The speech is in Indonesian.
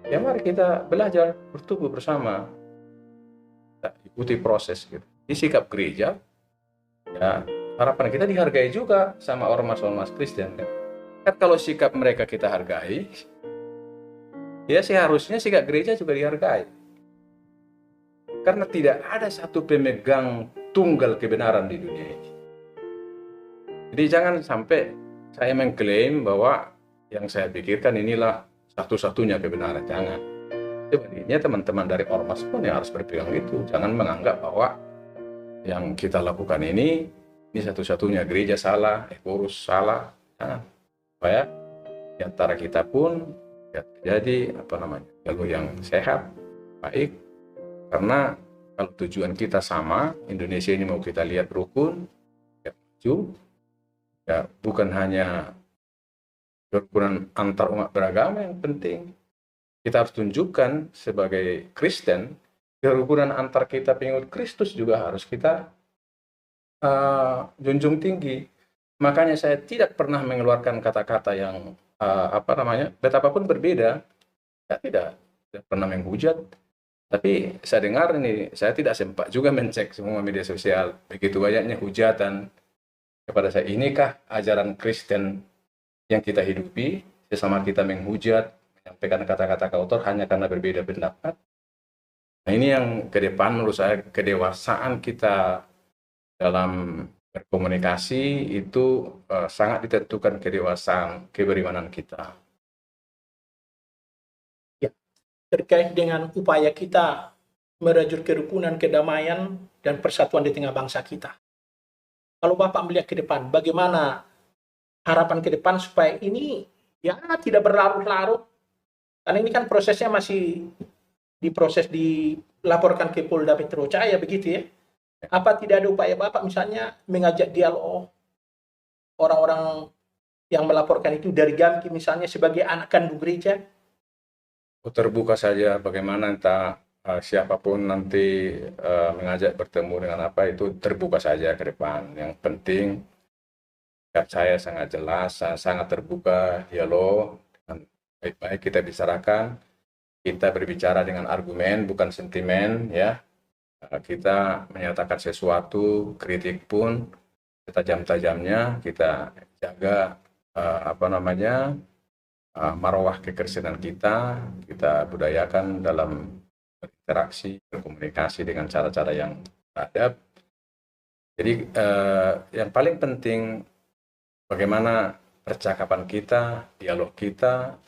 Ya mari kita belajar bertumbuh bersama, kita ikuti proses gitu. Di sikap gereja, ya harapan kita dihargai juga sama ormas-ormas Kristen kan. Kan kalau sikap mereka kita hargai, ya seharusnya sikap gereja juga dihargai. Karena tidak ada satu pemegang tunggal kebenaran di dunia ini. Jadi jangan sampai saya mengklaim bahwa yang saya pikirkan inilah satu-satunya kebenaran. Jangan. Sebenarnya teman-teman dari ormas pun yang harus berpegang itu. Jangan menganggap bahwa yang kita lakukan ini satu-satunya, gereja salah, pengurus salah. Jangan. Supaya di antara kita pun ya, terjadi jalur yang sehat, baik. Karena kalau tujuan kita sama, Indonesia ini mau kita lihat rukun, ya, maju, ya bukan hanya kerukunan antar umat beragama yang penting. Kita harus tunjukkan sebagai Kristen, kerukunan antar kita pengikut Kristus juga harus kita junjung tinggi. Makanya saya tidak pernah mengeluarkan kata-kata yang betapapun berbeda, saya tidak pernah menghujat. Tapi saya dengar ini, saya tidak sempat juga mencek semua media sosial, begitu banyaknya hujatan kepada saya. Inikah ajaran Kristen yang kita hidupi? Sesama kita menghujat, menyampaikan kata-kata kotor hanya karena berbeda pendapat. Nah ini yang ke depan menurut saya kedewasaan kita dalam berkomunikasi itu sangat ditentukan kedewasaan keberimanan kita. Ya, terkait dengan upaya kita merajut kerukunan, kedamaian, dan persatuan di tengah bangsa kita. Kalau Bapak melihat ke depan, bagaimana harapan ke depan supaya ini ya tidak berlarut-larut? Karena ini kan prosesnya masih dilaporkan ke Polda Metro Jaya begitu ya. Apa tidak ada upaya Bapak misalnya mengajak dialog orang-orang yang melaporkan itu dari GAMKI misalnya sebagai anak kandung gereja? Terbuka saja bagaimana entah siapapun nanti mengajak bertemu dengan apa itu terbuka saja ke depan. Yang penting saya sangat jelas, sangat terbuka dialog dengan baik-baik kita bicarakan. Kita berbicara dengan argumen, bukan sentimen, ya. Kita menyatakan sesuatu, kritik pun setajam-tajamnya kita jaga marwah kekristenen kita budayakan dalam berinteraksi, berkomunikasi dengan cara-cara yang adab. Jadi yang paling penting bagaimana percakapan kita, dialog kita